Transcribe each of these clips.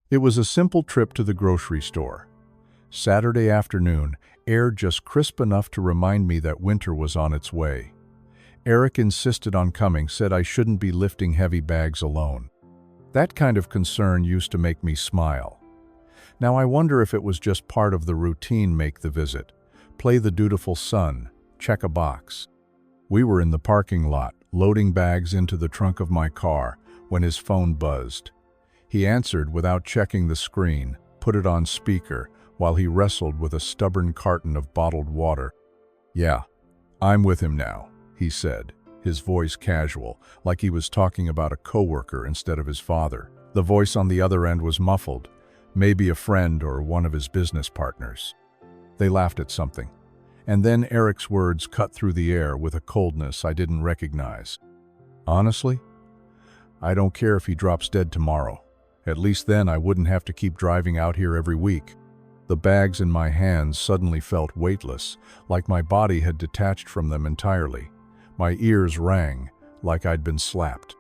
It was a simple trip to the grocery store. Saturday afternoon, air just crisp enough to remind me that winter was on its way. Eric insisted on coming, said I shouldn't be lifting heavy bags alone. That kind of concern used to make me smile. Now I wonder if it was just part of the routine. Make the visit, play the dutiful son, check a box. We were in the parking lot, loading bags into the trunk of my car, when his phone buzzed. He answered without checking the screen, put it on speaker, while he wrestled with a stubborn carton of bottled water. "Yeah, I'm with him now," he said, his voice casual, like he was talking about a coworker instead of his father. The voice on the other end was muffled, maybe a friend or one of his business partners. They laughed at something, and then Eric's words cut through the air with a coldness I didn't recognize. "Honestly, I don't care if he drops dead tomorrow. At least then I wouldn't have to keep driving out here every week." The bags in my hands suddenly felt weightless, like my body had detached from them entirely. My ears rang, like I'd been slapped.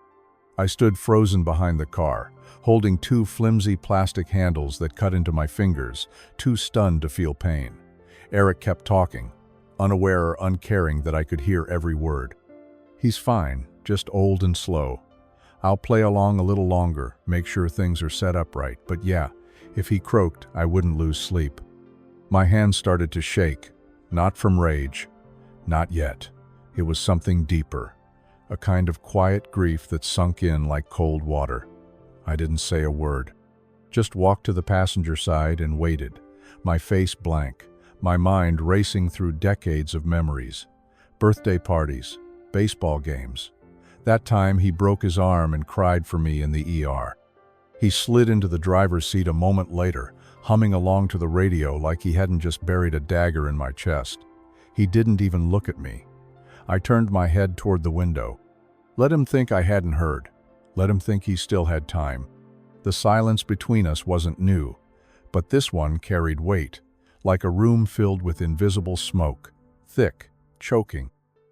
I stood frozen behind the car, holding two flimsy plastic handles that cut into my fingers, too stunned to feel pain. Eric kept talking, unaware or uncaring that I could hear every word. "He's fine, just old and slow. I'll play along a little longer, make sure things are set up right, but yeah, if he croaked, I wouldn't lose sleep." My hands started to shake, not from rage. Not yet. It was something deeper, a kind of quiet grief that sunk in like cold water. I didn't say a word. Just walked to the passenger side and waited, my face blank, my mind racing through decades of memories. Birthday parties, baseball games. That time he broke his arm and cried for me in the ER. He slid into the driver's seat a moment later, humming along to the radio like he hadn't just buried a dagger in my chest. He didn't even look at me. I turned my head toward the window. Let him think I hadn't heard. Let him think he still had time. The silence between us wasn't new, but this one carried weight, like a room filled with invisible smoke, thick, choking.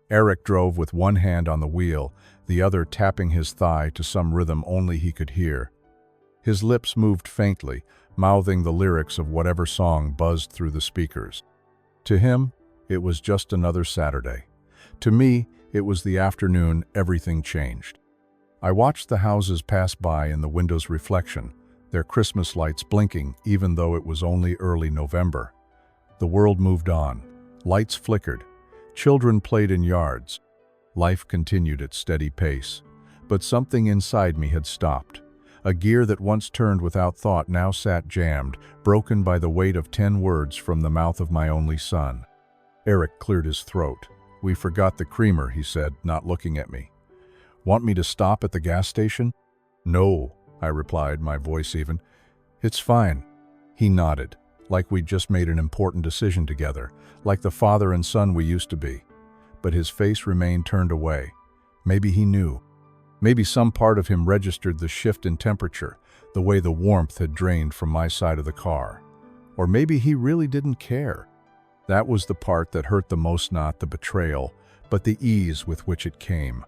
Eric drove with one hand on the wheel, the other tapping his thigh to some rhythm only he could hear. His lips moved faintly, mouthing the lyrics of whatever song buzzed through the speakers. To him, it was just another Saturday. To me, it was the afternoon everything changed. I watched the houses pass by in the window's reflection, their Christmas lights blinking even though it was only early November. The world moved on. Lights flickered. Children played in yards. Life continued at steady pace. But something inside me had stopped. A gear that once turned without thought now sat jammed, broken by the weight of 10 words from the mouth of my only son. Eric cleared his throat. "We forgot the creamer," he said, not looking at me. "Want me to stop at the gas station?" "No," I replied, my voice even. "It's fine." He nodded, like we'd just made an important decision together, like the father and son we used to be. But his face remained turned away. Maybe he knew. Maybe some part of him registered the shift in temperature, the way the warmth had drained from my side of the car. Or maybe he really didn't care. That was the part that hurt the most, not the betrayal, but the ease with which it came.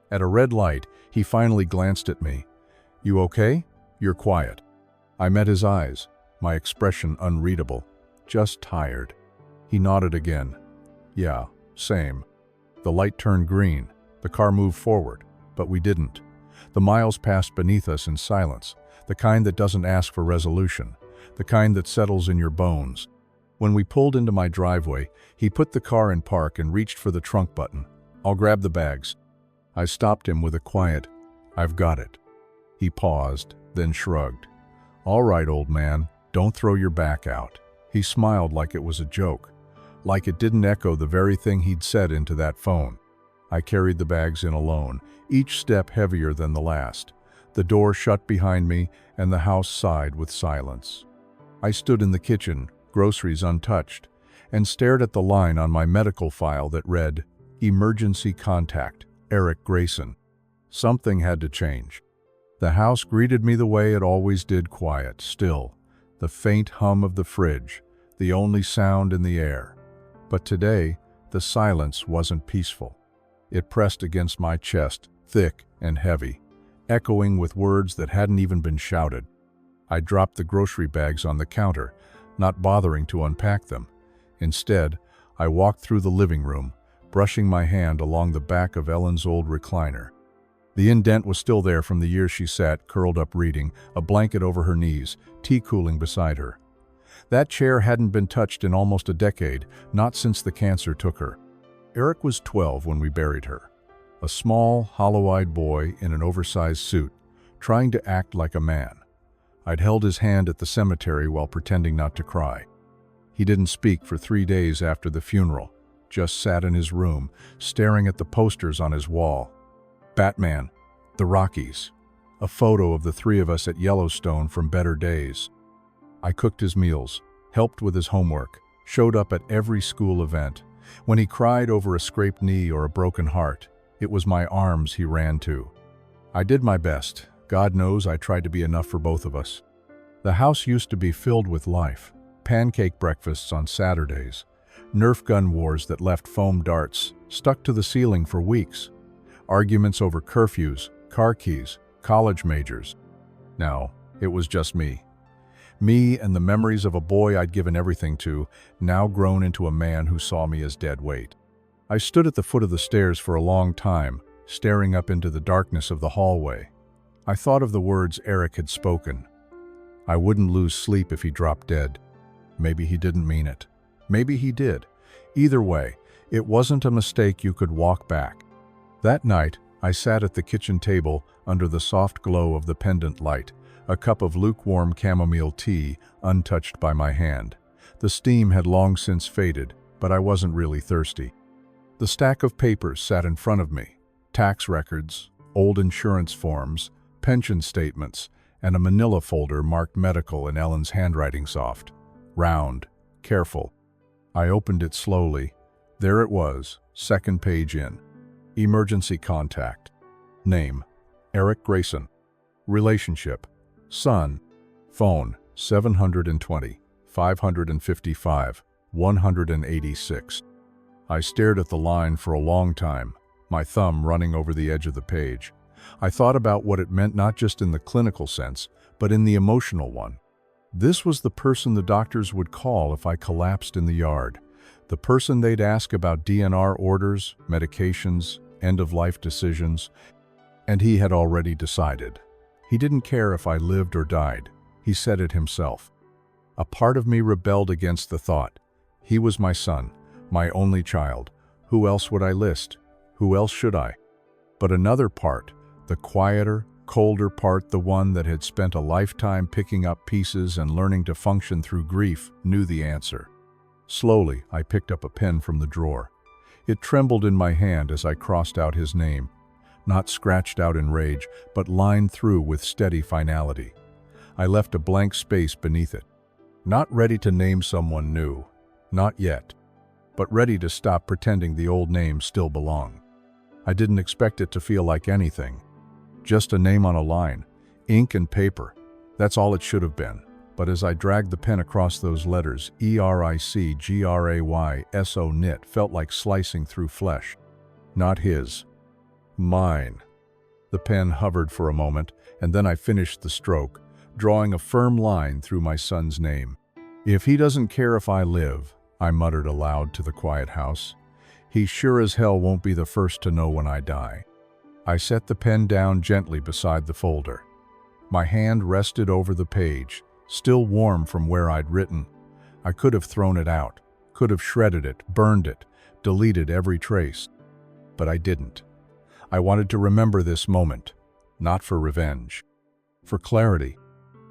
At a red light, he finally glanced at me. "You okay? You're quiet." I met his eyes, my expression unreadable. "Just tired." He nodded again. "Yeah, same." The light turned green. The car moved forward, but we didn't. The miles passed beneath us in silence, the kind that doesn't ask for resolution, the kind that settles in your bones. When we pulled into my driveway, he put the car in park and reached for the trunk button. "I'll grab the bags." I stopped him with a quiet, "I've got it." He paused, then shrugged. "All right, old man, don't throw your back out." He smiled like it was a joke, like it didn't echo the very thing he'd said into that phone. I carried the bags in alone, each step heavier than the last. The door shut behind me, and the house sighed with silence. I stood in the kitchen, groceries untouched, and stared at the line on my medical file that read, "Emergency contact, Eric Grayson." Something had to change. The house greeted me the way it always did, quiet, still, the faint hum of the fridge, the only sound in the air. But today, the silence wasn't peaceful. It pressed against my chest, thick and heavy, echoing with words that hadn't even been shouted. I dropped the grocery bags on the counter, not bothering to unpack them. Instead, I walked through the living room, brushing my hand along the back of Ellen's old recliner. The indent was still there from the years she sat, curled up reading, a blanket over her knees, tea cooling beside her. That chair hadn't been touched in almost a decade, not since the cancer took her. Eric was 12 when we buried her. A small, hollow-eyed boy in an oversized suit, trying to act like a man. I'd held his hand at the cemetery while pretending not to cry. He didn't speak for 3 days after the funeral, just sat in his room, staring at the posters on his wall. Batman, the Rockies, a photo of the three of us at Yellowstone from better days. I cooked his meals, helped with his homework, showed up at every school event. When he cried over a scraped knee or a broken heart, it was my arms he ran to. I did my best. God knows I tried to be enough for both of us. The house used to be filled with life. Pancake breakfasts on Saturdays, Nerf gun wars that left foam darts stuck to the ceiling for weeks, arguments over curfews, car keys, college majors. Now, it was just me. Me and the memories of a boy I'd given everything to, now grown into a man who saw me as dead weight. I stood at the foot of the stairs for a long time, staring up into the darkness of the hallway. I thought of the words Eric had spoken. I wouldn't lose sleep if he dropped dead. Maybe he didn't mean it. Maybe he did. Either way, it wasn't a mistake you could walk back. That night, I sat at the kitchen table under the soft glow of the pendant light, a cup of lukewarm chamomile tea untouched by my hand. The steam had long since faded, but I wasn't really thirsty. The stack of papers sat in front of me. Tax records, old insurance forms, pension statements, and a manila folder marked medical in Ellen's handwriting soft. Round, careful. I opened it slowly. There it was, second page in. Emergency contact. Name, Eric Grayson. Relationship, son. Phone, 720, 555, 186. I stared at the line for a long time, my thumb running over the edge of the page. I thought about what it meant not just in the clinical sense, but in the emotional one. This was the person the doctors would call if I collapsed in the yard. The person they'd ask about DNR orders, medications, end-of-life decisions. And he had already decided. He didn't care if I lived or died. He said it himself. A part of me rebelled against the thought. He was my son, my only child. Who else would I list? Who else should I? But another part, the quieter, colder part, the one that had spent a lifetime picking up pieces and learning to function through grief, knew the answer. Slowly, I picked up a pen from the drawer. It trembled in my hand as I crossed out his name, not scratched out in rage, but lined through with steady finality. I left a blank space beneath it. Not ready to name someone new, not yet, but ready to stop pretending the old names still belong. I didn't expect it to feel like anything. Just a name on a line, ink and paper. That's all it should have been. But as I dragged the pen across those letters, ERICGRAYSO knit felt like slicing through flesh. Not his. Mine. The pen hovered for a moment, and then I finished the stroke, drawing a firm line through my son's name. If he doesn't care if I live, I muttered aloud to the quiet house, he sure as hell won't be the first to know when I die. I set the pen down gently beside the folder. My hand rested over the page, still warm from where I'd written. I could have thrown it out, could have shredded it, burned it, deleted every trace. But I didn't. I wanted to remember this moment, not for revenge, for clarity.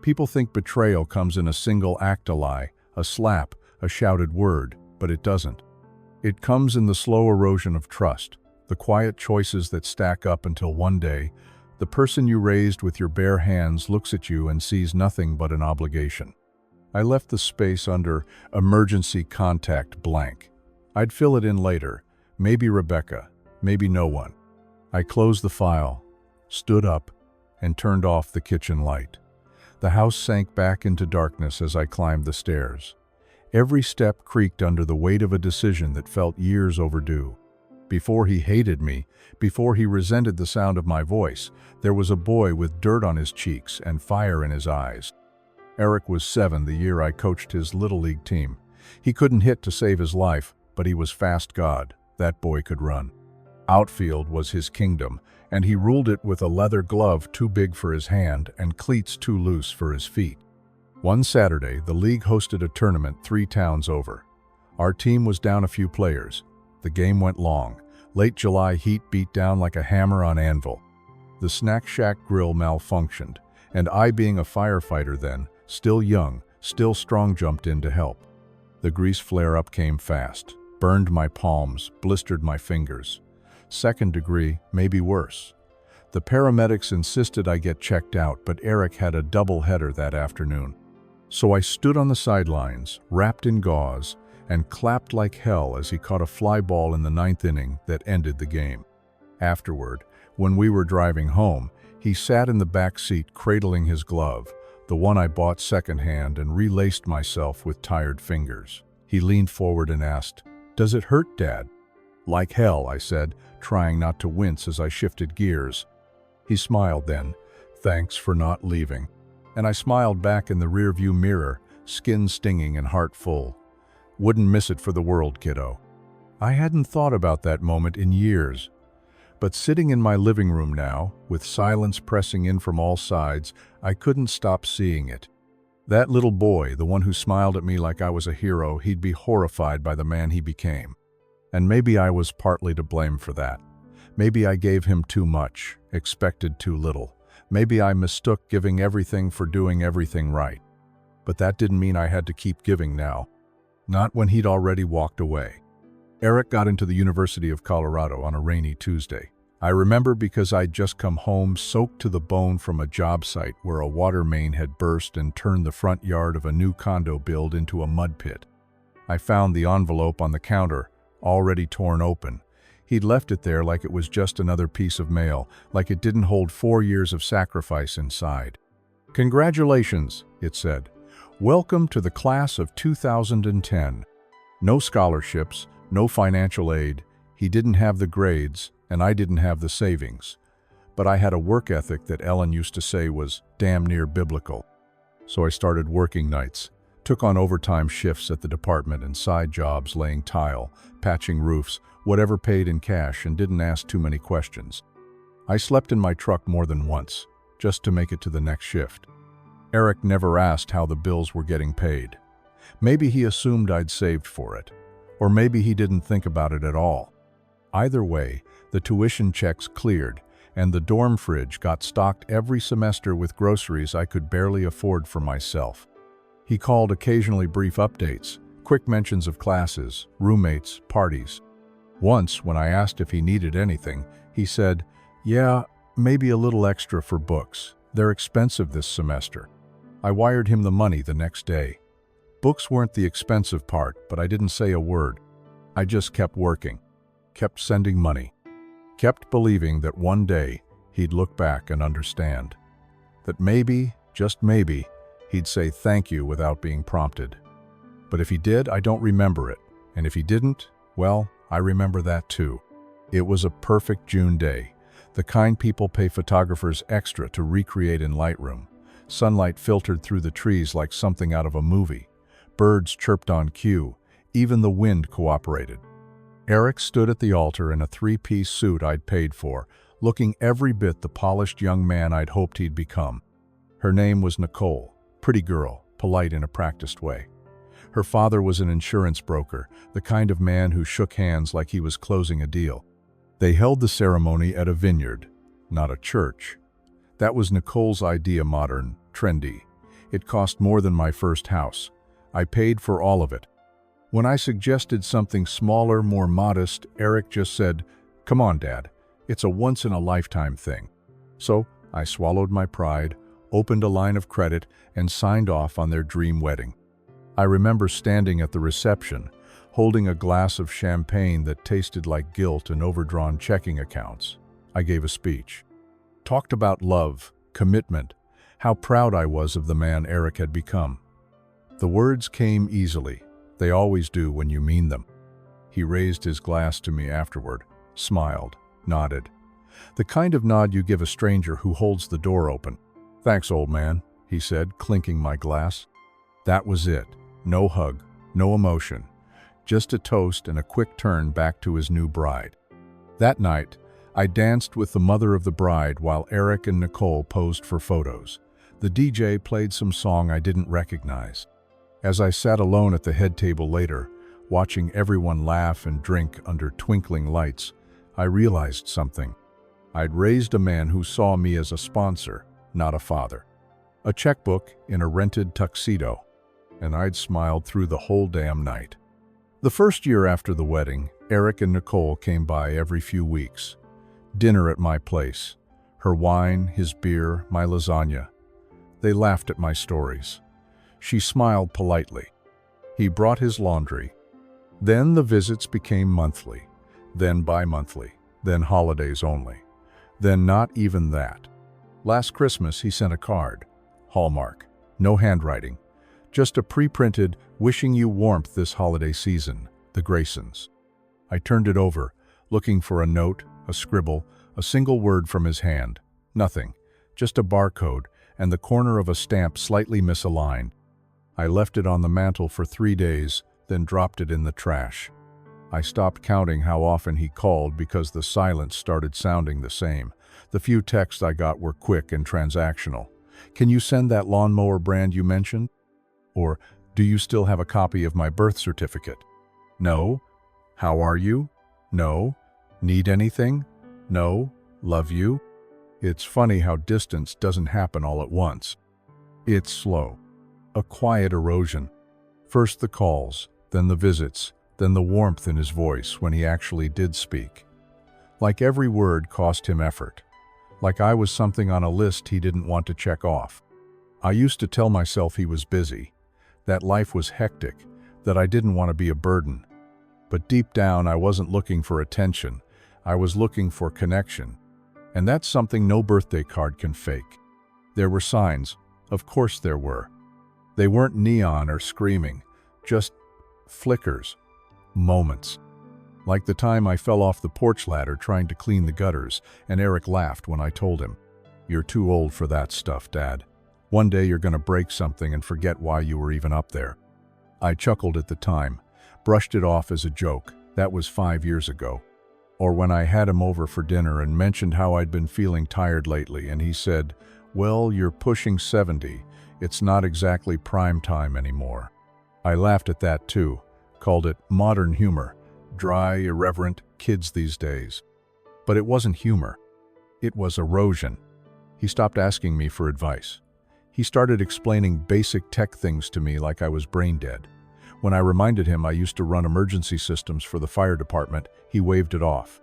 People think betrayal comes in a single act, a lie, a slap, a shouted word, but it doesn't. It comes in the slow erosion of trust, the quiet choices that stack up until one day, the person you raised with your bare hands looks at you and sees nothing but an obligation. I left the space under emergency contact blank. I'd fill it in later, maybe Rebecca, maybe no one. I closed the file, stood up, and turned off the kitchen light. The house sank back into darkness as I climbed the stairs. Every step creaked under the weight of a decision that felt years overdue. Before he hated me, before he resented the sound of my voice, there was a boy with dirt on his cheeks and fire in his eyes. Eric was 7 the year I coached his Little League team. He couldn't hit to save his life, but he was fast God. That boy could run. Outfield was his kingdom, and he ruled it with a leather glove too big for his hand and cleats too loose for his feet. One Saturday, the league hosted a tournament 3 towns over. Our team was down a few players. The game went long. Late July heat beat down like a hammer on anvil. The Snack Shack grill malfunctioned, and I, being a firefighter then, still young, still strong, jumped in to help. The grease flare-up came fast, burned my palms, blistered my fingers. 2nd degree, maybe worse. The paramedics insisted I get checked out, but Eric had a double header that afternoon. So I stood on the sidelines, wrapped in gauze, and clapped like hell as he caught a fly ball in the 9th inning that ended the game. Afterward, when we were driving home, he sat in the back seat cradling his glove, the one I bought secondhand, and relaced myself with tired fingers. He leaned forward and asked, "Does it hurt, Dad?" "Like hell," I said, trying not to wince as I shifted gears. He smiled then, "Thanks for not leaving." And I smiled back in the rearview mirror, skin stinging and heart full. Wouldn't miss it for the world, kiddo. I hadn't thought about that moment in years. But sitting in my living room now, with silence pressing in from all sides, I couldn't stop seeing it. That little boy, the one who smiled at me like I was a hero, he'd be horrified by the man he became. And maybe I was partly to blame for that. Maybe I gave him too much, expected too little. Maybe I mistook giving everything for doing everything right. But that didn't mean I had to keep giving now. Not when he'd already walked away. Eric got into the University of Colorado on a rainy Tuesday. I remember because I'd just come home soaked to the bone from a job site where a water main had burst and turned the front yard of a new condo build into a mud pit. I found the envelope on the counter, already torn open. He'd left it there like it was just another piece of mail, like it didn't hold 4 years of sacrifice inside. "Congratulations," it said. "Welcome to the class of 2010. No scholarships, no financial aid. He didn't have the grades, and I didn't have the savings. But I had a work ethic that Ellen used to say was damn near biblical. So I started working nights, took on overtime shifts at the department and side jobs laying tile, patching roofs, whatever paid in cash, and didn't ask too many questions. I slept in my truck more than once, just to make it to the next shift. Eric never asked how the bills were getting paid. Maybe he assumed I'd saved for it, or maybe he didn't think about it at all. Either way, the tuition checks cleared, and the dorm fridge got stocked every semester with groceries I could barely afford for myself. He called occasionally brief updates, quick mentions of classes, roommates, parties. Once, when I asked if he needed anything, he said, "Yeah, maybe a little extra for books. They're expensive this semester." I wired him the money the next day. Books weren't the expensive part, but I didn't say a word. I just kept working, kept sending money, kept believing that one day he'd look back and understand. That maybe, just maybe, he'd say thank you without being prompted. But if he did, I don't remember it. And if he didn't, well, I remember that too. It was a perfect June day, the kind people pay photographers extra to recreate in Lightroom. Sunlight filtered through the trees like something out of a movie. Birds chirped on cue. Even the wind cooperated. Eric stood at the altar in a 3-piece suit I'd paid for, looking every bit the polished young man I'd hoped he'd become. Her name was Nicole, pretty girl, polite in a practiced way. Her father was an insurance broker, the kind of man who shook hands like he was closing a deal. They held the ceremony at a vineyard, not a church. That was Nicole's idea, modern, trendy. It cost more than my first house. I paid for all of it. When I suggested something smaller, more modest, Eric just said, "Come on, Dad, it's a once-in-a-lifetime thing." So I swallowed my pride, opened a line of credit, and signed off on their dream wedding. I remember standing at the reception, holding a glass of champagne that tasted like guilt and overdrawn checking accounts. I gave a speech. Talked about love, commitment, how proud I was of the man Eric had become. The words came easily. They always do when you mean them. He raised his glass to me afterward, smiled, nodded. The kind of nod you give a stranger who holds the door open. "Thanks, old man. he said, clinking my glass. That was it. No hug, no emotion. Just a toast and a quick turn back to his new bride. That night, I danced with the mother of the bride while Eric and Nicole posed for photos. The DJ played some song I didn't recognize. As I sat alone at the head table later, watching everyone laugh and drink under twinkling lights, I realized something. I'd raised a man who saw me as a sponsor, not a father. A checkbook in a rented tuxedo, and I'd smiled through the whole damn night. The first year after the wedding, Eric and Nicole came by every few weeks. Dinner at my place. Her wine, his beer, my lasagna. They laughed at my stories. She smiled politely. He brought his laundry. Then the visits became monthly, then bi-monthly, then holidays only, then not even that. Last Christmas he sent a card. Hallmark. No handwriting. Just a pre-printed, wishing you warmth this holiday season, the Graysons. I turned it over, looking for a note, a scribble, a single word from his hand. Nothing. Just a barcode and the corner of a stamp slightly misaligned. I left it on the mantel for 3 days, then dropped it in the trash. I stopped counting how often he called because the silence started sounding the same. The few texts I got were quick and transactional. Can you send that lawnmower brand you mentioned? Or, do you still have a copy of my birth certificate? No. How are you? No. Need anything? No. Love you? It's funny how distance doesn't happen all at once. It's slow. A quiet erosion. First the calls, then the visits, then the warmth in his voice when he actually did speak. Like every word cost him effort. Like I was something on a list he didn't want to check off. I used to tell myself he was busy, that life was hectic, that I didn't want to be a burden. But deep down I wasn't looking for attention, I was looking for connection. And that's something no birthday card can fake. There were signs, of course there were. They weren't neon or screaming, just flickers, moments. Like the time I fell off the porch ladder trying to clean the gutters, and Eric laughed when I told him, "You're too old for that stuff, Dad. One day you're gonna break something and forget why you were even up there." I chuckled at the time, brushed it off as a joke. That was 5 years ago. Or when I had him over for dinner and mentioned how I'd been feeling tired lately, and he said, "Well, you're pushing 70. It's not exactly prime time anymore." I laughed at that too, called it modern humor, dry, irreverent, kids these days. But it wasn't humor. It was erosion. He stopped asking me for advice. He started explaining basic tech things to me like I was brain dead. When I reminded him I used to run emergency systems for the fire department, he waved it off.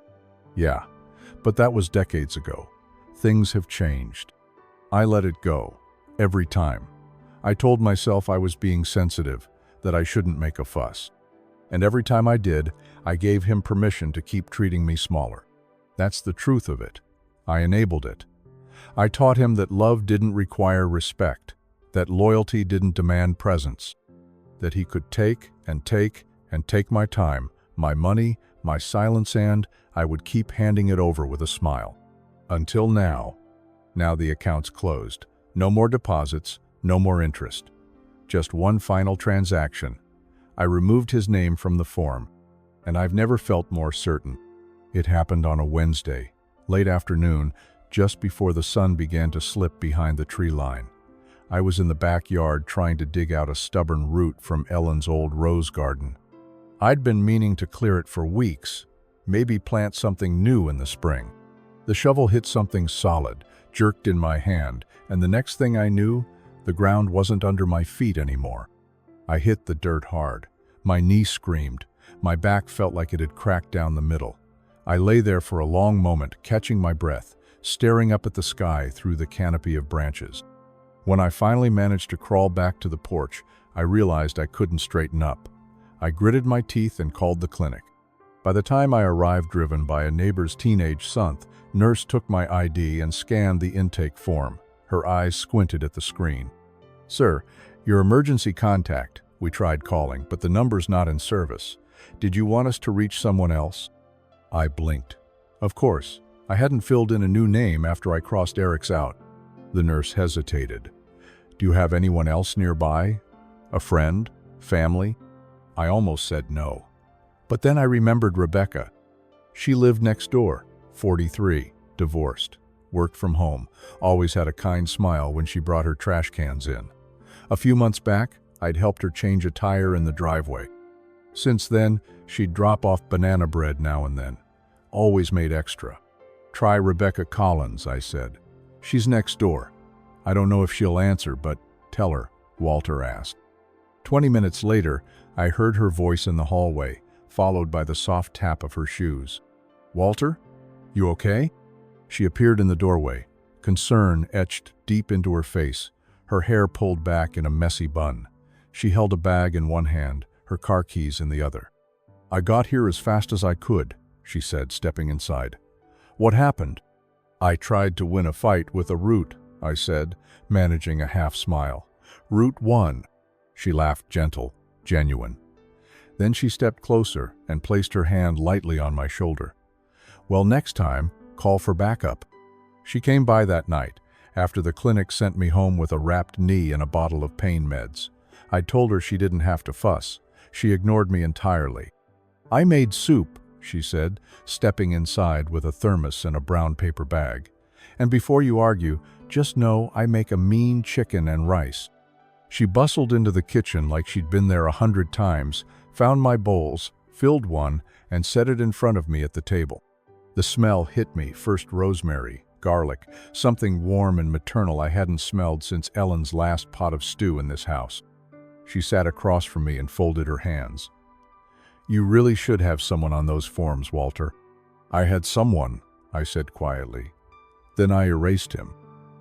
Yeah, but that was decades ago. Things have changed. I let it go, every time. I told myself I was being sensitive, that I shouldn't make a fuss. And every time I did, I gave him permission to keep treating me smaller. That's the truth of it. I enabled it. I taught him that love didn't require respect, that loyalty didn't demand presence, that he could take and take and take my time, my money, my silence, and I would keep handing it over with a smile. Until now. Now the account's closed. No more deposits, no more interest. Just one final transaction. I removed his name from the form, and I've never felt more certain. It happened on a Wednesday, late afternoon, just before the sun began to slip behind the tree line. I was in the backyard trying to dig out a stubborn root from Ellen's old rose garden. I'd been meaning to clear it for weeks, maybe plant something new in the spring. The shovel hit something solid, jerked in my hand, and the next thing I knew, the ground wasn't under my feet anymore. I hit the dirt hard. My knee screamed. My back felt like it had cracked down the middle. I lay there for a long moment, catching my breath, staring up at the sky through the canopy of branches. When I finally managed to crawl back to the porch, I realized I couldn't straighten up. I gritted my teeth and called the clinic. By the time I arrived, driven by a neighbor's teenage son, nurse took my ID and scanned the intake form. Her eyes squinted at the screen. "Sir, your emergency contact. We tried calling, but the number's not in service. Did you want us to reach someone else?" I blinked. Of course, I hadn't filled in a new name after I crossed Eric's out. The nurse hesitated. Do you have anyone else nearby? A friend? Family? I almost said no. But then I remembered Rebecca. She lived next door, 43, divorced, worked from home, always had a kind smile when she brought her trash cans in. A few months back, I'd helped her change a tire in the driveway. Since then, she'd drop off banana bread now and then. Always made extra. Try Rebecca Collins, I said. She's next door. I don't know if she'll answer, but tell her, Walter asked. 20 minutes later, I heard her voice in the hallway, followed by the soft tap of her shoes. Walter? You okay? She appeared in the doorway, concern etched deep into her face, her hair pulled back in a messy bun. She held a bag in one hand, her car keys in the other. I got here as fast as I could, she said, stepping inside. What happened? I tried to win a fight with a root, I said, managing a half smile. Root won. She laughed, gentle, genuine. Then she stepped closer and placed her hand lightly on my shoulder. Well, next time, call for backup. She came by that night, after the clinic sent me home with a wrapped knee and a bottle of pain meds. I told her she didn't have to fuss. She ignored me entirely. I made soup, she said, stepping inside with a thermos and a brown paper bag. And before you argue, just know I make a mean chicken and rice. She bustled into the kitchen like she'd been there 100 times, found my bowls, filled one, and set it in front of me at the table. The smell hit me, first rosemary, garlic, something warm and maternal I hadn't smelled since Ellen's last pot of stew in this house. She sat across from me and folded her hands. You really should have someone on those forms, Walter. I had someone, I said quietly. Then I erased him.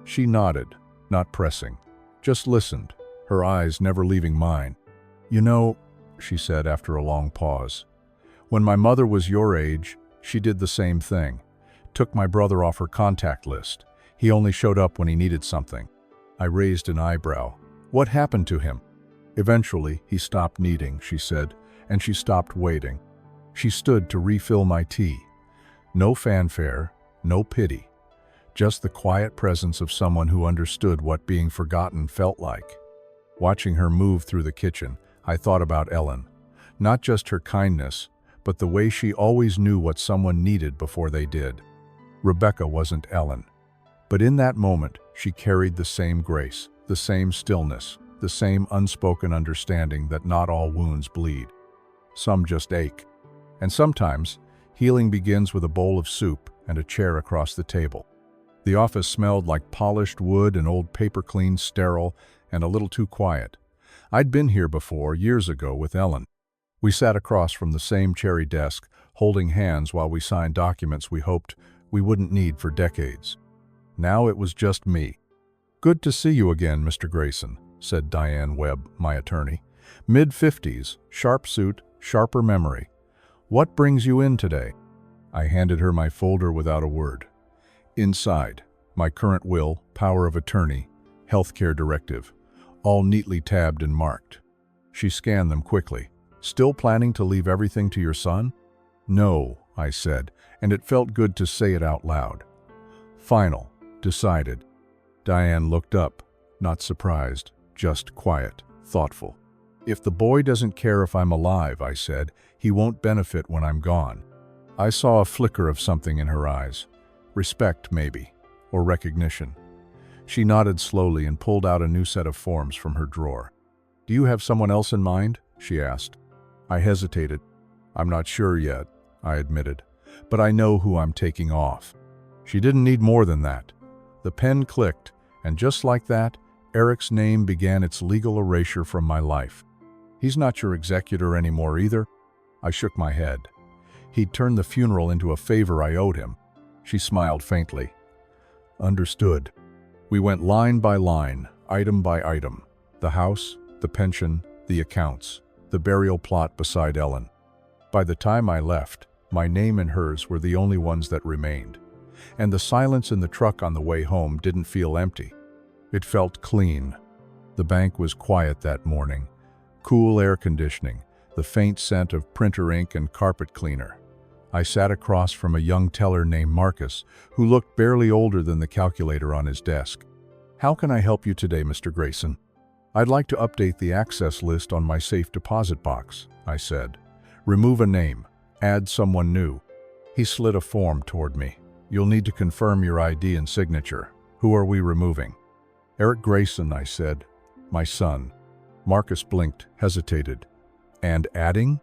She nodded, not pressing, just listened, her eyes never leaving mine. You know, she said after a long pause, when my mother was your age, she did the same thing. Took my brother off her contact list. He only showed up when he needed something. I raised an eyebrow. What happened to him? Eventually, he stopped needing, she said, and she stopped waiting. She stood to refill my tea. No fanfare, no pity. Just the quiet presence of someone who understood what being forgotten felt like. Watching her move through the kitchen, I thought about Ellen. Not just her kindness, but the way she always knew what someone needed before they did. Rebecca wasn't Ellen. But in that moment, she carried the same grace, the same stillness, the same unspoken understanding that not all wounds bleed. Some just ache. And sometimes, healing begins with a bowl of soup and a chair across the table. The office smelled like polished wood and old paper, clean, sterile, and a little too quiet. I'd been here before, years ago, with Ellen. We sat across from the same cherry desk, holding hands while we signed documents we hoped we wouldn't need for decades. Now it was just me. Good to see you again, Mr. Grayson, said Diane Webb, my attorney. Mid-50s, sharp suit, sharper memory. What brings you in today? I handed her my folder without a word. Inside, my current will, power of attorney, healthcare directive, all neatly tabbed and marked. She scanned them quickly. Still planning to leave everything to your son? No, I said, and it felt good to say it out loud. Final, decided. Diane looked up, not surprised, just quiet, thoughtful. If the boy doesn't care if I'm alive, I said, he won't benefit when I'm gone. I saw a flicker of something in her eyes. Respect, maybe, or recognition. She nodded slowly and pulled out a new set of forms from her drawer. Do you have someone else in mind? She asked. I hesitated. I'm not sure yet, I admitted, but I know who I'm taking off. She didn't need more than that. The pen clicked, and just like that, Eric's name began its legal erasure from my life. He's not your executor anymore either. I shook my head. He'd turned the funeral into a favor I owed him. She smiled faintly. Understood. We went line by line, item by item. The house, the pension, the accounts, the burial plot beside Ellen. By the time I left, my name and hers were the only ones that remained. And the silence in the truck on the way home didn't feel empty. It felt clean. The bank was quiet that morning. Cool air conditioning, the faint scent of printer ink and carpet cleaner. I sat across from a young teller named Marcus, who looked barely older than the calculator on his desk. How can I help you today, Mr. Grayson? I'd like to update the access list on my safe deposit box, I said. Remove a name. Add someone new. He slid a form toward me. You'll need to confirm your ID and signature. Who are we removing? Eric Grayson, I said. My son. Marcus blinked, hesitated. And adding?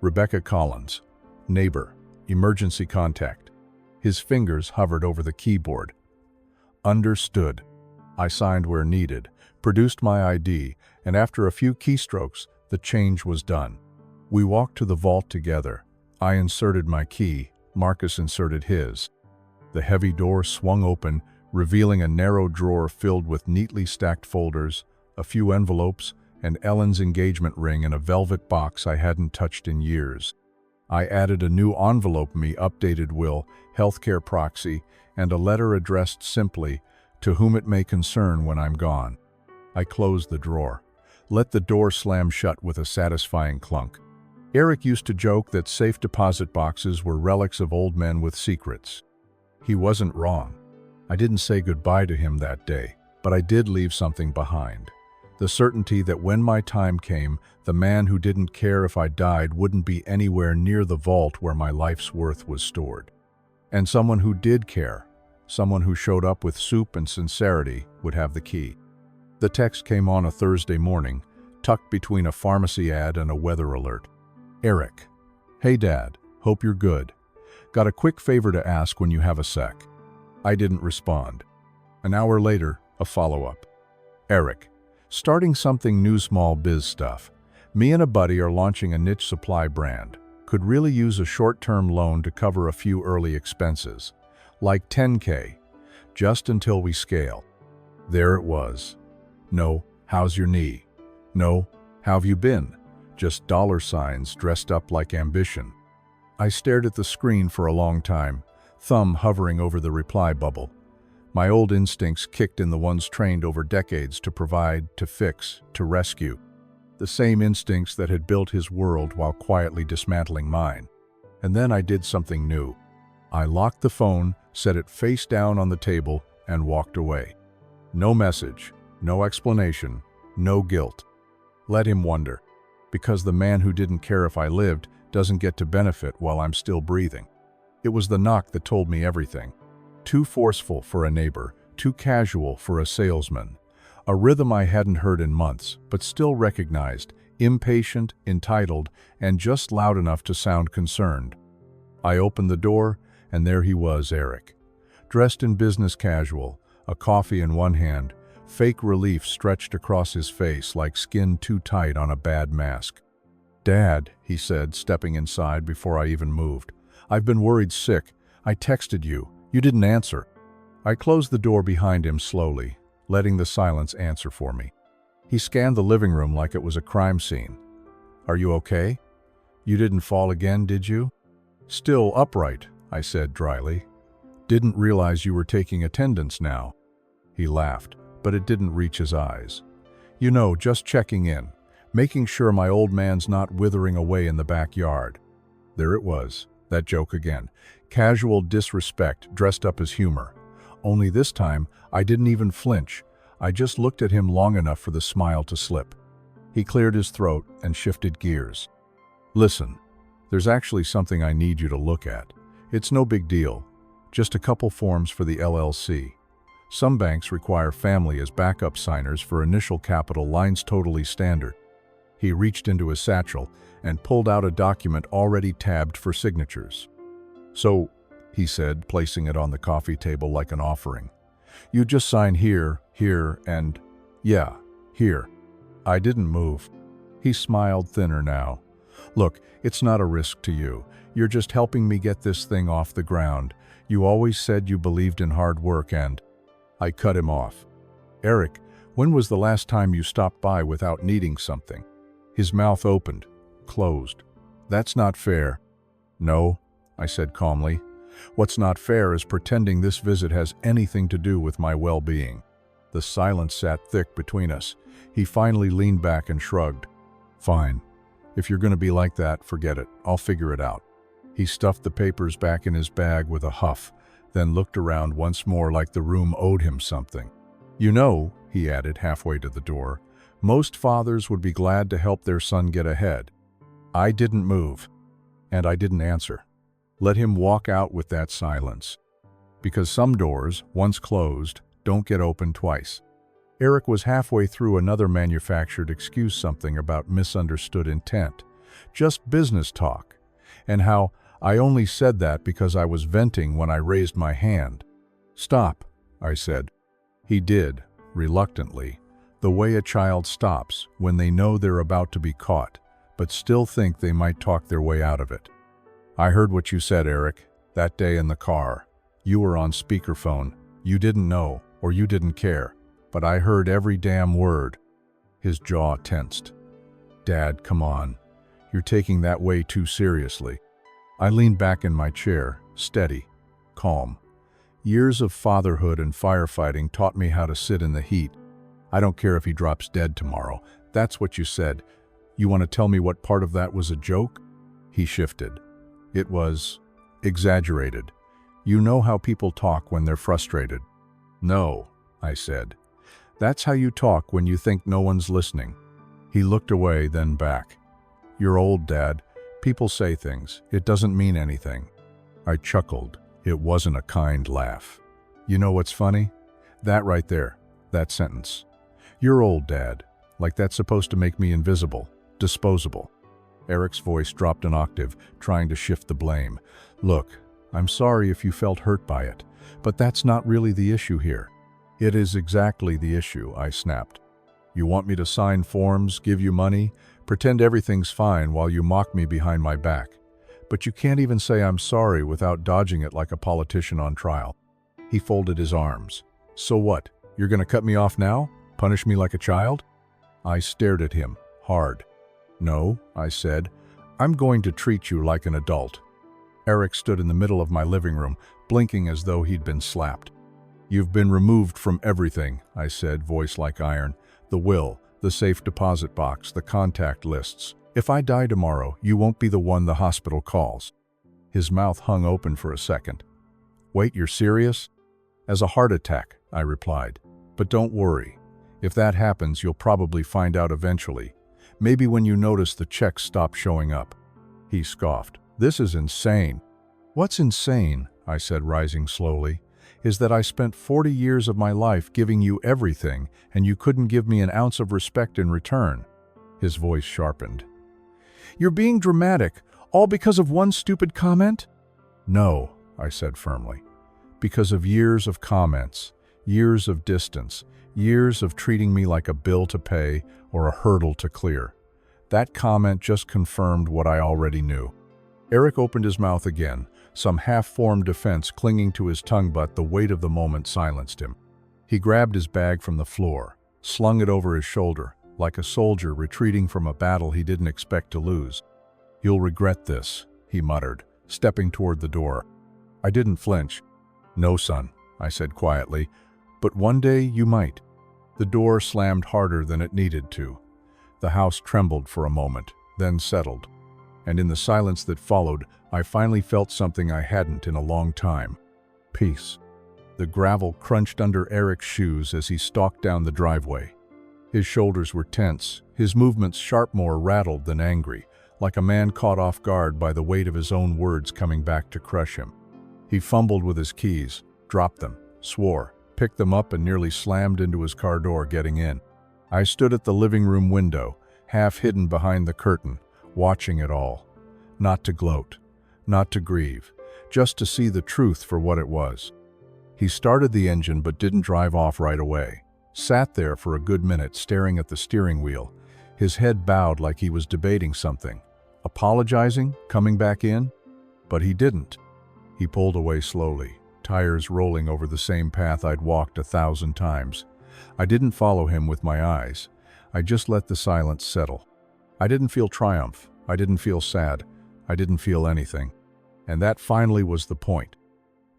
Rebecca Collins. Neighbor. Emergency contact. His fingers hovered over the keyboard. Understood. I signed where needed, produced my ID, and after a few keystrokes, the change was done. We walked to the vault together. I inserted my key, Marcus inserted his. The heavy door swung open, revealing a narrow drawer filled with neatly stacked folders, a few envelopes, and Ellen's engagement ring in a velvet box I hadn't touched in years. I added a new envelope, me updated will, healthcare proxy, and a letter addressed simply, to whom it may concern when I'm gone. I closed the drawer. Let the door slam shut with a satisfying clunk. Eric used to joke that safe deposit boxes were relics of old men with secrets. He wasn't wrong. I didn't say goodbye to him that day, but I did leave something behind. The certainty that when my time came, the man who didn't care if I died wouldn't be anywhere near the vault where my life's worth was stored. And someone who did care, someone who showed up with soup and sincerity, would have the key. The text came on a Thursday morning, tucked between a pharmacy ad and a weather alert. Eric. Hey Dad, hope you're good. Got a quick favor to ask when you have a sec. I didn't respond. An hour later, a follow-up. Eric. Starting something new, small biz stuff. Me and a buddy are launching a niche supply brand. Could really use a short-term loan to cover a few early expenses. Like $10K. Just until we scale. There it was. No, how's your knee? No, how've you been? Just dollar signs dressed up like ambition. I stared at the screen for a long time, thumb hovering over the reply bubble. My old instincts kicked in, the ones trained over decades to provide, to fix, to rescue. The same instincts that had built his world while quietly dismantling mine. And then I did something new. I locked the phone, set it face down on the table, and walked away. No message, no explanation, no guilt. Let him wonder. Because the man who didn't care if I lived doesn't get to benefit while I'm still breathing. It was the knock that told me everything. Too forceful for a neighbor, too casual for a salesman. A rhythm I hadn't heard in months, but still recognized, impatient, entitled, and just loud enough to sound concerned. I opened the door, and there he was, Eric. Dressed in business casual, a coffee in one hand, fake relief stretched across his face like skin too tight on a bad mask. Dad, he said, stepping inside before I even moved. I've been worried sick. I texted you. You didn't answer. I closed the door behind him slowly, letting the silence answer for me. He scanned the living room like it was a crime scene. Are you okay? You didn't fall again, did you? Still upright, I said dryly. Didn't realize you were taking attendance now. He laughed, but it didn't reach his eyes. You know, just checking in, making sure my old man's not withering away in the backyard. There it was, that joke again. Casual disrespect dressed up as humor. Only this time, I didn't even flinch. I just looked at him long enough for the smile to slip. He cleared his throat and shifted gears. Listen, there's actually something I need you to look at. It's no big deal. Just a couple forms for the LLC. Some banks require family as backup signers for initial capital lines, totally standard. He reached into his satchel and pulled out a document already tabbed for signatures. So, he said, placing it on the coffee table like an offering. You just sign here, here, and yeah, here. I didn't move. He smiled thinner now. Look, it's not a risk to you. You're just helping me get this thing off the ground. You always said you believed in hard work and... I cut him off. Eric, when was the last time you stopped by without needing something? His mouth opened, closed. That's not fair. No, I said calmly. What's not fair is pretending this visit has anything to do with my well-being. The silence sat thick between us. He finally leaned back and shrugged. Fine. If you're going to be like that, forget it. I'll figure it out. He stuffed the papers back in his bag with a huff, then looked around once more like the room owed him something. You know, he added halfway to the door, most fathers would be glad to help their son get ahead. I didn't move, and I didn't answer. Let him walk out with that silence. Because some doors, once closed, don't get opened twice. Eric was halfway through another manufactured excuse, something about misunderstood intent, just business talk, and how I only said that because I was venting when I raised my hand. Stop, I said. He did, reluctantly, the way a child stops when they know they're about to be caught, but still think they might talk their way out of it. I heard what you said, Eric, that day in the car. You were on speakerphone. You didn't know, or you didn't care, but I heard every damn word. His jaw tensed. Dad, come on. You're taking that way too seriously. I leaned back in my chair, steady, calm. Years of fatherhood and firefighting taught me how to sit in the heat. I don't care if he drops dead tomorrow. That's what you said. You want to tell me what part of that was a joke? He shifted. It was exaggerated. You know how people talk when they're frustrated. No, I said. That's how you talk when you think no one's listening. He looked away, then back. You're old, Dad. People say things. It doesn't mean anything. I chuckled. It wasn't a kind laugh. You know what's funny? That right there. That sentence. You're old, Dad. Like that's supposed to make me invisible, disposable. Eric's voice dropped an octave, trying to shift the blame. Look, I'm sorry if you felt hurt by it, but that's not really the issue here. It is exactly the issue, I snapped. You want me to sign forms, give you money, pretend everything's fine while you mock me behind my back. But you can't even say I'm sorry without dodging it like a politician on trial. He folded his arms. So what? You're gonna cut me off now? Punish me like a child? I stared at him, hard. No, I said. I'm going to treat you like an adult. Eric stood in the middle of my living room, blinking as though he'd been slapped. You've been removed from everything, I said, voice like iron. The will, the safe deposit box, the contact lists. If I die tomorrow, you won't be the one the hospital calls. His mouth hung open for a second. Wait, you're serious? As a heart attack, I replied. But don't worry. If that happens, you'll probably find out eventually. Maybe when you notice the checks stop showing up. He scoffed. This is insane. What's insane, I said, rising slowly, is that I spent 40 years of my life giving you everything, and you couldn't give me an ounce of respect in return. His voice sharpened. You're being dramatic, all because of one stupid comment? No, I said firmly. Because of years of comments, years of distance, years of treating me like a bill to pay or a hurdle to clear. That comment just confirmed what I already knew. Eric opened his mouth again, some half-formed defense clinging to his tongue, but the weight of the moment silenced him. He grabbed his bag from the floor, slung it over his shoulder, like a soldier retreating from a battle he didn't expect to lose. You'll regret this, he muttered, stepping toward the door. I didn't flinch. No, son, I said quietly, but one day you might. The door slammed harder than it needed to. The house trembled for a moment, then settled. And in the silence that followed, I finally felt something I hadn't in a long time. Peace. The gravel crunched under Eric's shoes as he stalked down the driveway. His shoulders were tense, his movements sharp, more rattled than angry, like a man caught off guard by the weight of his own words coming back to crush him. He fumbled with his keys, dropped them, swore, picked them up and nearly slammed into his car door getting in. I stood at the living room window, half hidden behind the curtain, watching it all. Not to gloat, not to grieve, just to see the truth for what it was. He started the engine but didn't drive off right away. Sat there for a good minute staring at the steering wheel, his head bowed like he was debating something. Apologizing? Coming back in? But he didn't. He pulled away slowly, tires rolling over the same path I'd walked 1,000 times. I didn't follow him with my eyes. I just let the silence settle. I didn't feel triumph. I didn't feel sad. I didn't feel anything. And that finally was the point.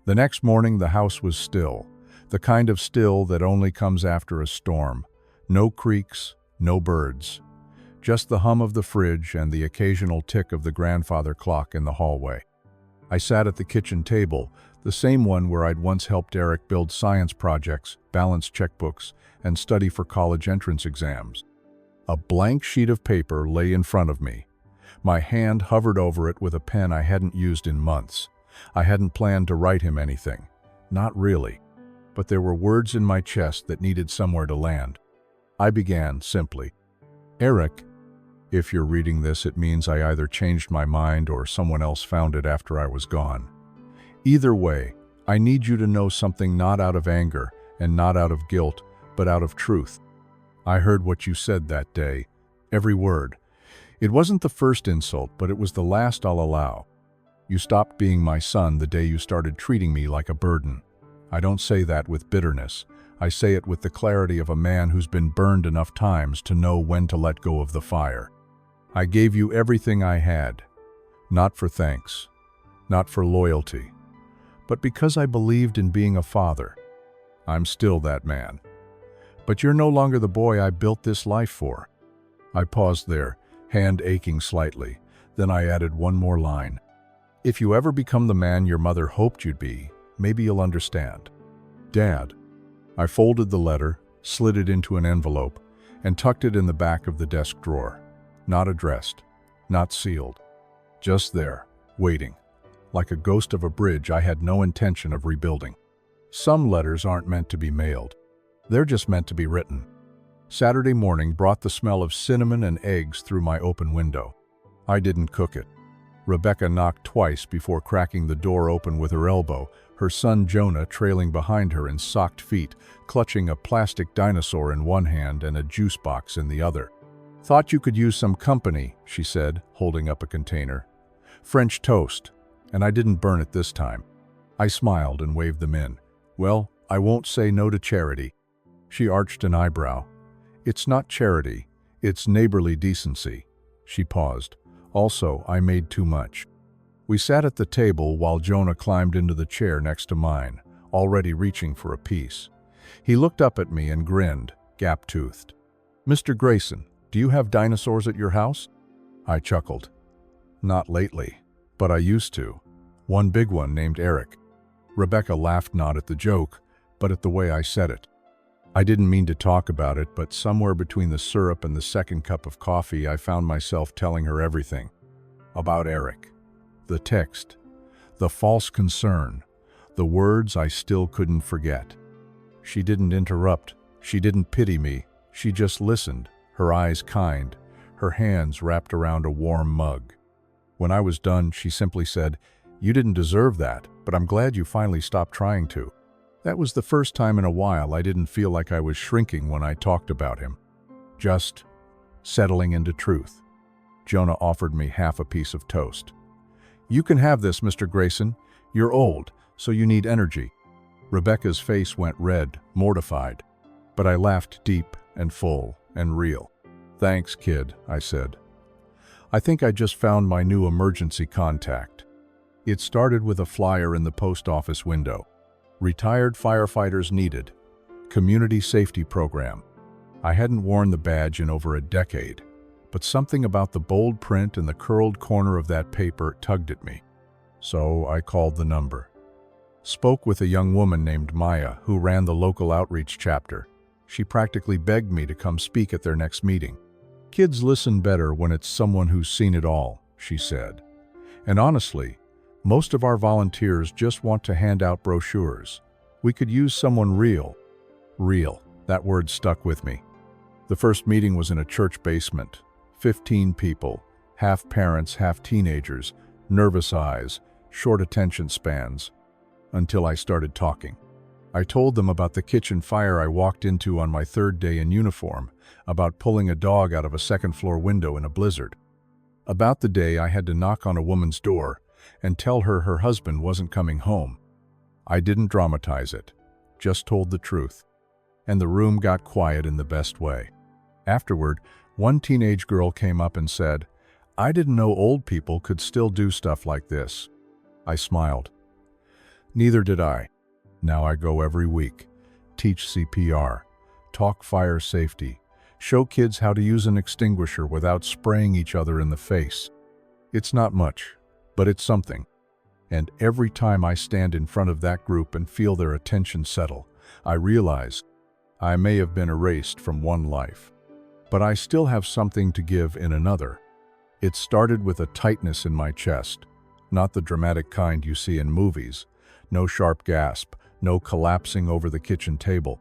The next morning the house was still, the kind of still that only comes after a storm. No creaks, no birds. Just the hum of the fridge and the occasional tick of the grandfather clock in the hallway. I sat at the kitchen table, The same one where I'd once helped Eric build science projects, balance checkbooks, and study for college entrance exams. A blank sheet of paper lay in front of me. My hand hovered over it with a pen I hadn't used in months. I hadn't planned to write him anything. Not really. But there were words in my chest that needed somewhere to land. I began simply, "Eric, if you're reading this, it means I either changed my mind or someone else found it after I was gone. Either way, I need you to know something, not out of anger and not out of guilt, but out of truth. I heard what you said that day, every word. It wasn't the first insult, but it was the last I'll allow. You stopped being my son the day you started treating me like a burden. I don't say that with bitterness. I say it with the clarity of a man who's been burned enough times to know when to let go of the fire. I gave you everything I had, not for thanks, not for loyalty, but because I believed in being a father. I'm still that man. But you're no longer the boy I built this life for." I paused there, hand aching slightly. Then I added one more line. "If you ever become the man your mother hoped you'd be, maybe you'll understand." Dad. I folded the letter, slid it into an envelope, and tucked it in the back of the desk drawer. Not addressed, not sealed. Just there, waiting. Like a ghost of a bridge I had no intention of rebuilding. Some letters aren't meant to be mailed. They're just meant to be written. Saturday morning brought the smell of cinnamon and eggs through my open window. I didn't cook it. Rebecca knocked twice before cracking the door open with her elbow, her son Jonah trailing behind her in socked feet, clutching a plastic dinosaur in one hand and a juice box in the other. "Thought you could use some company," she said, holding up a container. "French toast, and I didn't burn it this time." I smiled and waved them in. "Well, I won't say no to charity." She arched an eyebrow. "It's not charity, it's neighborly decency." She paused. "Also, I made too much." We sat at the table while Jonah climbed into the chair next to mine, already reaching for a piece. He looked up at me and grinned, gap-toothed. "Mr. Grayson, do you have dinosaurs at your house?" I chuckled. "Not lately, but I used to. One big one named Eric." Rebecca laughed, not at the joke, but at the way I said it. I didn't mean to talk about it, but somewhere between the syrup and the second cup of coffee, I found myself telling her everything. About Eric. The text. The false concern. The words I still couldn't forget. She didn't interrupt. She didn't pity me. She just listened, her eyes kind, her hands wrapped around a warm mug. When I was done, she simply said, "You didn't deserve that, but I'm glad you finally stopped trying to." That was the first time in a while I didn't feel like I was shrinking when I talked about him. Just settling into truth. Jonah offered me half a piece of toast. "You can have this, Mr. Grayson. You're old, so you need energy." Rebecca's face went red, mortified, but I laughed deep and full and real. "Thanks, kid," I said. I think I just found my new emergency contact. It started with a flyer in the post office window. Retired firefighters needed. Community safety program. I hadn't worn the badge in over a decade, but something about the bold print and the curled corner of that paper tugged at me. So I called the number. Spoke with a young woman named Maya who ran the local outreach chapter. She practically begged me to come speak at their next meeting. "Kids listen better when it's someone who's seen it all," she said. And honestly, most of our volunteers just want to hand out brochures. We could use someone real. Real. That word stuck with me. The first meeting was in a church basement. 15 people, half parents, half teenagers, nervous eyes, short attention spans. Until I started talking. I told them about the kitchen fire I walked into on my third day in uniform, about pulling a dog out of a second-floor window in a blizzard. About the day I had to knock on a woman's door and tell her her husband wasn't coming home. I didn't dramatize it, just told the truth. And the room got quiet in the best way. Afterward, one teenage girl came up and said, "I didn't know old people could still do stuff like this." I smiled. Neither did I. Now I go every week, teach CPR, talk fire safety, show kids how to use an extinguisher without spraying each other in the face. It's not much, but it's something. And every time I stand in front of that group and feel their attention settle, I realize I may have been erased from one life, but I still have something to give in another. It started with a tightness in my chest, not the dramatic kind you see in movies. No sharp gasp, no collapsing over the kitchen table.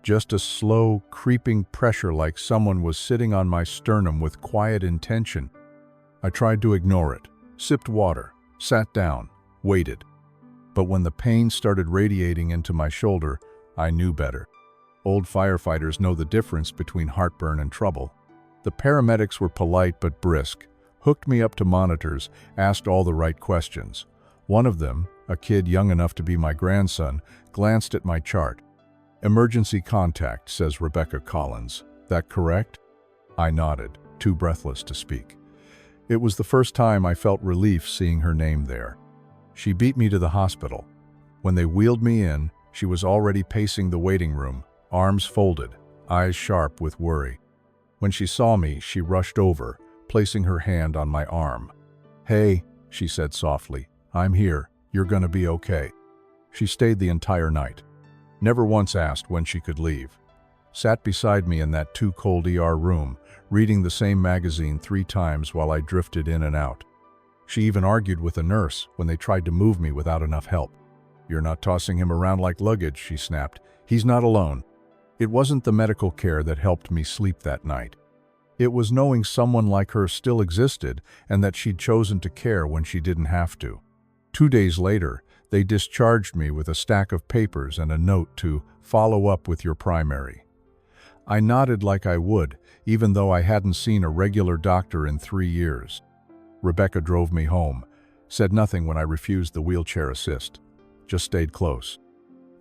Just a slow, creeping pressure like someone was sitting on my sternum with quiet intention. I tried to ignore it, sipped water, sat down, waited. But when the pain started radiating into my shoulder, I knew better. Old firefighters know the difference between heartburn and trouble. The paramedics were polite but brisk, hooked me up to monitors, asked all the right questions. One of them, a kid young enough to be my grandson, glanced at my chart. "Emergency contact," says Rebecca Collins. "That correct?" I nodded, too breathless to speak. It was the first time I felt relief seeing her name there. She beat me to the hospital. When they wheeled me in, she was already pacing the waiting room, arms folded, eyes sharp with worry. When she saw me, she rushed over, placing her hand on my arm. "Hey," she said softly, "I'm here. You're gonna be okay." She stayed the entire night. Never once asked when she could leave. Sat beside me in that too-cold ER room, reading the same magazine 3 times while I drifted in and out. She even argued with a nurse when they tried to move me without enough help. "You're not tossing him around like luggage," she snapped. "He's not alone." It wasn't the medical care that helped me sleep that night. It was knowing someone like her still existed and that she'd chosen to care when she didn't have to. 2 days later, they discharged me with a stack of papers and a note to follow up with your primary. I nodded like I would, even though I hadn't seen a regular doctor in 3 years. Rebecca drove me home, said nothing when I refused the wheelchair assist, just stayed close.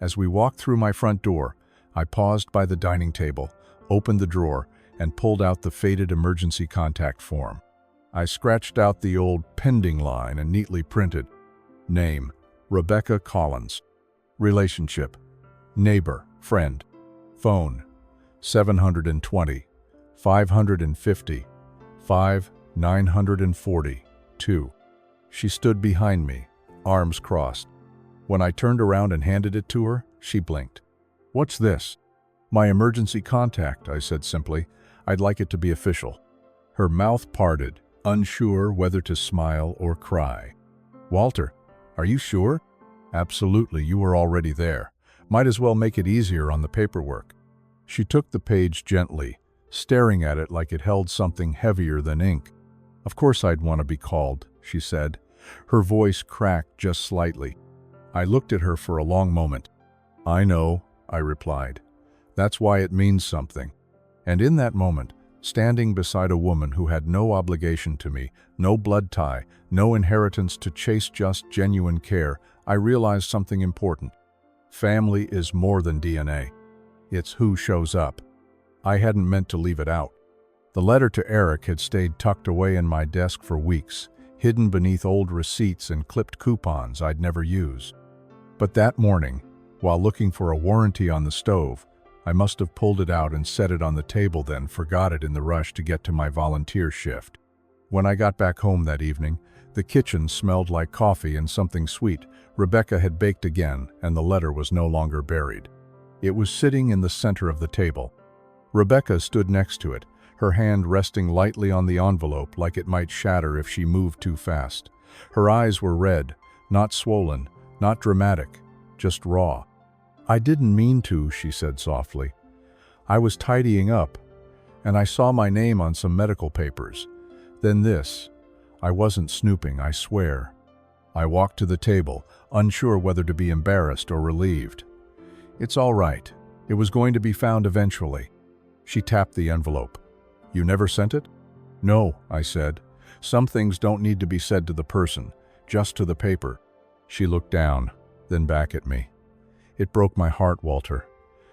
As we walked through my front door, I paused by the dining table, opened the drawer, and pulled out the faded emergency contact form. I scratched out the old pending line and neatly printed, name, Rebecca Collins. Relationship, neighbor, friend. Phone, 720 550 5940 2. She stood behind me, arms crossed. When I turned around and handed it to her, she blinked. "What's this?" "My emergency contact," I said simply. "I'd like it to be official." Her mouth parted, unsure whether to smile or cry. "Walter, are you sure?" "Absolutely, you were already there. Might as well make it easier on the paperwork." She took the page gently, staring at it like it held something heavier than ink. "Of course I'd want to be called," she said. Her voice cracked just slightly. I looked at her for a long moment. "I know," I replied. "That's why it means something." And in that moment, standing beside a woman who had no obligation to me, no blood tie, no inheritance to chase, just genuine care, I realized something important. Family is more than DNA. It's who shows up. I hadn't meant to leave it out. The letter to Eric had stayed tucked away in my desk for weeks, hidden beneath old receipts and clipped coupons I'd never use. But that morning, while looking for a warranty on the stove, I must have pulled it out and set it on the table, then forgot it in the rush to get to my volunteer shift. When I got back home that evening, the kitchen smelled like coffee and something sweet. Rebecca had baked again, and the letter was no longer buried. It was sitting in the center of the table. Rebecca stood next to it, her hand resting lightly on the envelope like it might shatter if she moved too fast. Her eyes were red, not swollen, not dramatic, just raw. "I didn't mean to," she said softly. "I was tidying up, and I saw my name on some medical papers. Then this. I wasn't snooping, I swear." I walked to the table, unsure whether to be embarrassed or relieved. "It's all right. It was going to be found eventually." She tapped the envelope. "You never sent it?" "No," I said. "Some things don't need to be said to the person, just to the paper." She looked down, then back at me. "It broke my heart, Walter,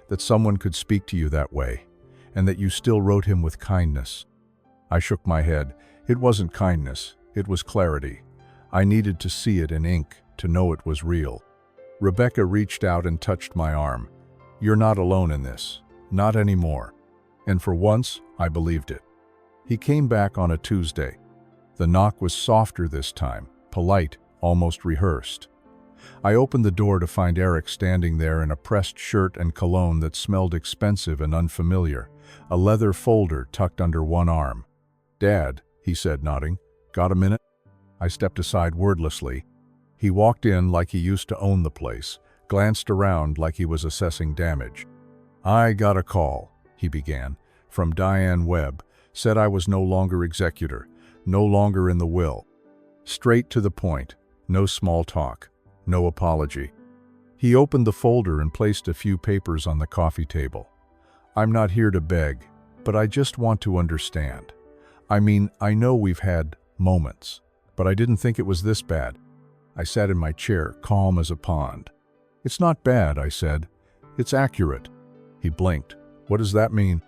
that someone could speak to you that way, and that you still wrote him with kindness." I shook my head. It wasn't kindness, it was clarity. I needed to see it in ink, to know it was real. Rebecca reached out and touched my arm. "You're not alone in this. Not anymore." And for once, I believed it. He came back on a Tuesday. The knock was softer this time, polite, almost rehearsed. I opened the door to find Eric standing there in a pressed shirt and cologne that smelled expensive and unfamiliar, a leather folder tucked under one arm. "Dad," he said, nodding. "Got a minute?" I stepped aside wordlessly. He walked in like he used to own the place, glanced around like he was assessing damage. "I got a call," he began, "from Diane Webb. Said I was no longer executor, no longer in the will. Straight to the point, no small talk, no apology." He opened the folder and placed a few papers on the coffee table. "I'm not here to beg, but I just want to understand. I mean, I know we've had moments, but I didn't think it was this bad." I sat in my chair, calm as a pond. "It's not bad," I said. "It's accurate." He blinked. "What does that mean?"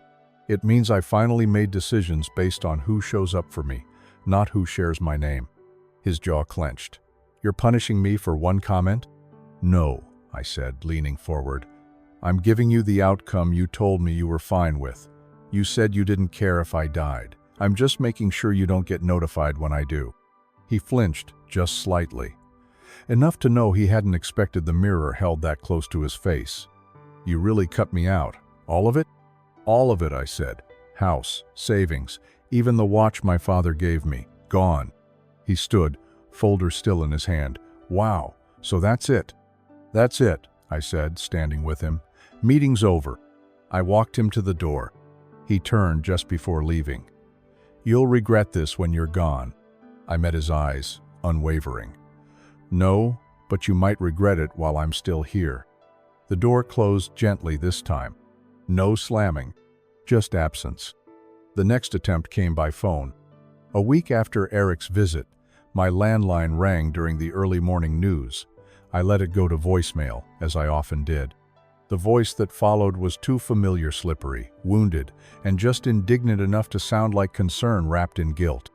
"It means I finally made decisions based on who shows up for me, not who shares my name." His jaw clenched. "You're punishing me for one comment?" "No," I said, leaning forward. "I'm giving you the outcome you told me you were fine with. You said you didn't care if I died. I'm just making sure you don't get notified when I do." He flinched, just slightly. Enough to know he hadn't expected the mirror held that close to his face. "You really cut me out. All of it?" "All of it," I said. "House, savings, even the watch my father gave me. Gone." He stood, folder still in his hand. "Wow, so that's it?" "That's it," I said, standing with him. "Meeting's over." I walked him to the door. He turned just before leaving. "You'll regret this when you're gone." I met his eyes, unwavering. "No, but you might regret it while I'm still here." The door closed gently this time. No slamming, just absence. The next attempt came by phone. A week after Eric's visit, my landline rang during the early morning news. I let it go to voicemail, as I often did. The voice that followed was too familiar, slippery, wounded, and just indignant enough to sound like concern wrapped in guilt.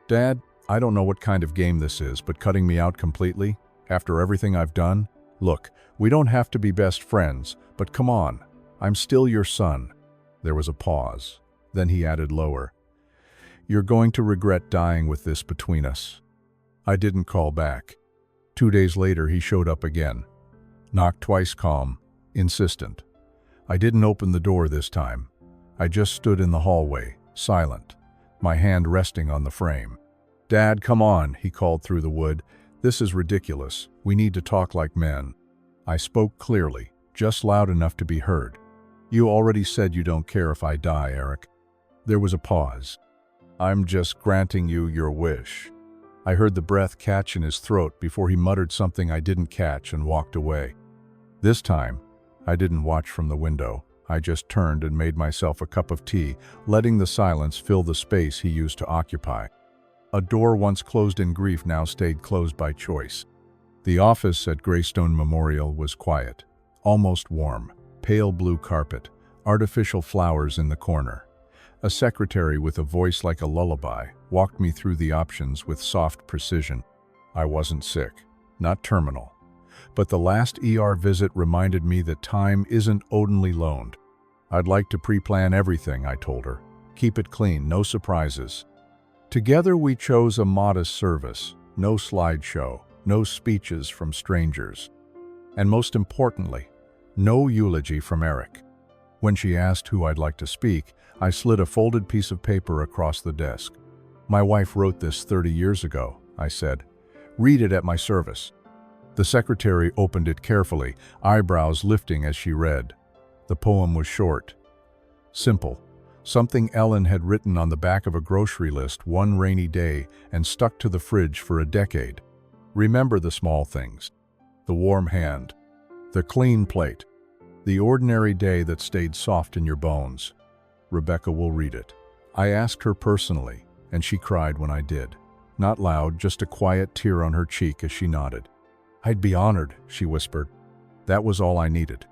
"Dad, I don't know what kind of game this is, but cutting me out completely? After everything I've done? Look, we don't have to be best friends, but come on. I'm still your son." There was a pause. Then he added lower, "You're going to regret dying with this between us." I didn't call back. 2 days later he showed up again. Knocked twice, calm, insistent. I didn't open the door this time. I just stood in the hallway, silent, my hand resting on the frame. "Dad, come on," he called through the wood. "This is ridiculous. We need to talk like men." I spoke clearly, just loud enough to be heard. "You already said you don't care if I die, Eric." There was a pause. "I'm just granting you your wish." I heard the breath catch in his throat before he muttered something I didn't catch and walked away. This time, I didn't watch from the window. I just turned and made myself a cup of tea, letting the silence fill the space he used to occupy. A door once closed in grief now stayed closed by choice. The office at Greystone Memorial was quiet, almost warm. Pale blue carpet, artificial flowers in the corner. A secretary with a voice like a lullaby walked me through the options with soft precision. I wasn't sick, not terminal. But the last ER visit reminded me that time isn't only loaned. "I'd like to pre-plan everything," I told her. "Keep it clean, no surprises." Together we chose a modest service, no slideshow, no speeches from strangers. And most importantly, no eulogy from Eric. When she asked who I'd like to speak, I slid a folded piece of paper across the desk. "My wife wrote this 30 years ago," I said. "Read it at my service." The secretary opened it carefully, eyebrows lifting as she read. The poem was short, simple, something Ellen had written on the back of a grocery list one rainy day and stuck to the fridge for a decade. Remember the small things. The warm hand. The clean plate. The ordinary day that stayed soft in your bones. Rebecca will read it. I asked her personally, and she cried when I did. Not loud, just a quiet tear on her cheek as she nodded. "I'd be honored," she whispered. That was all I needed.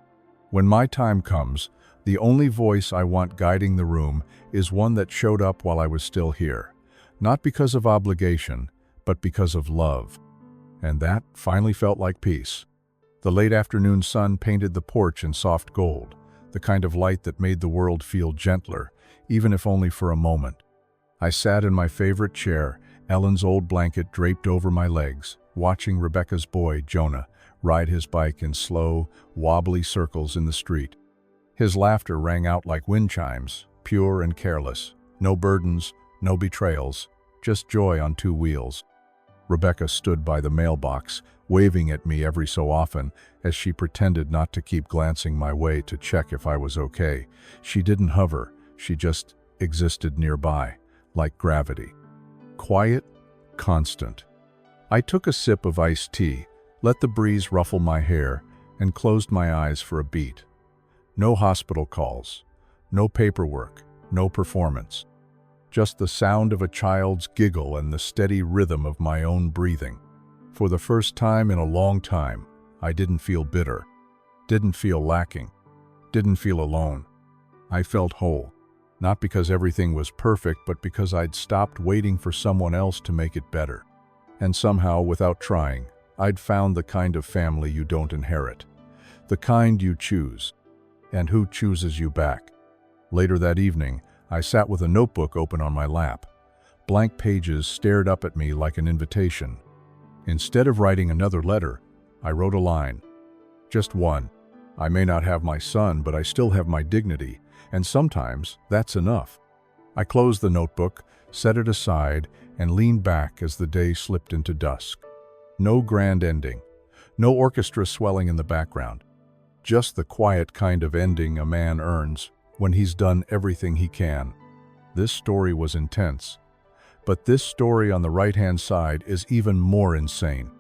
When my time comes, the only voice I want guiding the room is one that showed up while I was still here. Not because of obligation, but because of love. And that finally felt like peace. The late afternoon sun painted the porch in soft gold, the kind of light that made the world feel gentler, even if only for a moment. I sat in my favorite chair, Ellen's old blanket draped over my legs, watching Rebecca's boy, Jonah, ride his bike in slow, wobbly circles in the street. His laughter rang out like wind chimes, pure and careless. No burdens, no betrayals, just joy on two wheels. Rebecca stood by the mailbox, waving at me every so often as she pretended not to keep glancing my way to check if I was okay. She didn't hover, she just existed nearby, like gravity. Quiet, constant. I took a sip of iced tea, let the breeze ruffle my hair, and closed my eyes for a beat. No hospital calls, no paperwork, no performance. Just the sound of a child's giggle and the steady rhythm of my own breathing. For the first time in a long time, I didn't feel bitter, didn't feel lacking, didn't feel alone. I felt whole, not because everything was perfect, but because I'd stopped waiting for someone else to make it better. And somehow, without trying, I'd found the kind of family you don't inherit, the kind you choose, and who chooses you back. Later that evening, I sat with a notebook open on my lap. Blank pages stared up at me like an invitation. Instead of writing another letter, I wrote a line. Just one. I may not have my son, but I still have my dignity, and sometimes that's enough. I closed the notebook, set it aside, and leaned back as the day slipped into dusk. No grand ending, no orchestra swelling in the background. Just the quiet kind of ending a man earns when he's done everything he can. This story was intense, but this story on the right-hand side is even more insane.